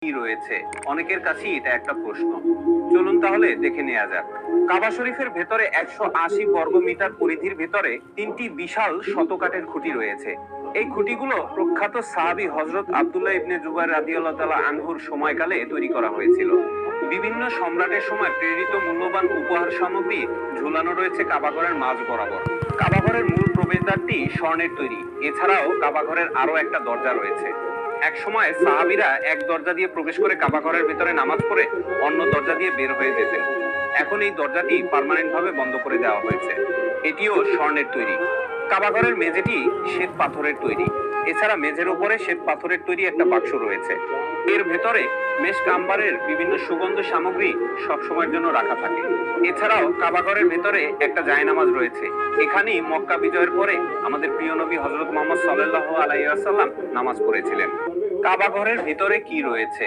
কি রয়েছে? অনেকের কাছেই এটা একটা প্রশ্ন। চলুন তাহলে দেখে নেওয়া যাক। কাবা শরীফের ভেতরে 180 বর্গ মিটার পরিধির ভেতরে 3টি বিশাল শতকাঠের খুঁটি রয়েছে। এই খুঁটিগুলো প্রখ্যাত সাহাবী হযরত আব্দুল্লাহ ইবনে জুবাইর রাদিয়াল্লাহু তাআলা আনহুর সময়কালে তৈরি করা হয়েছিল। বিভিন্ন সম্রাটের সময় প্রেরিত মূল্যবান উপহার সামগ্রী ঝুলানো রয়েছে কাবাঘরের মাঝ বরাবর। কাবাঘরের মূল প্রবেশদ্বারটি স্বর্ণের তৈরি। এছাড়াও কাবাঘরের আরো একটা দরজা রয়েছে। এক সময় সাহাবীরা এক দরজা দিয়ে প্রবেশ করে কাবাঘরের ভেতরে নামাজ পড়ে অন্য দরজা দিয়ে বের হয়ে যেতেন। এখন এই দরজাটি পার্মানেন্ট ভাবে বন্ধ করে দেওয়া হয়েছে। এটিও স্বর্ণের তৈরি। কাবাঘরের মেঝেটি শ্বেত পাথরের তৈরি। এছাড়া মেঝের উপরে শ্বেত পাথরের তৈরি একটা বাক্স রয়েছে। এর ভেতরে মেশক আম্বারের বিভিন্ন সুগন্ধ সামগ্রী সবসময়ের জন্য রাখা থাকে। এছাড়াও কাবাঘরের ভেতরে একটা জায়নামাজ রয়েছে। এখানেই মক্কা বিজয়ের পরে আমাদের প্রিয় নবী হযরত মুহাম্মদ সাল্লাল্লাহু আলাইহি ওয়াসাল্লাম নামাজ পড়েছিলেন। কাবাঘরের ভেতরে কি রয়েছে?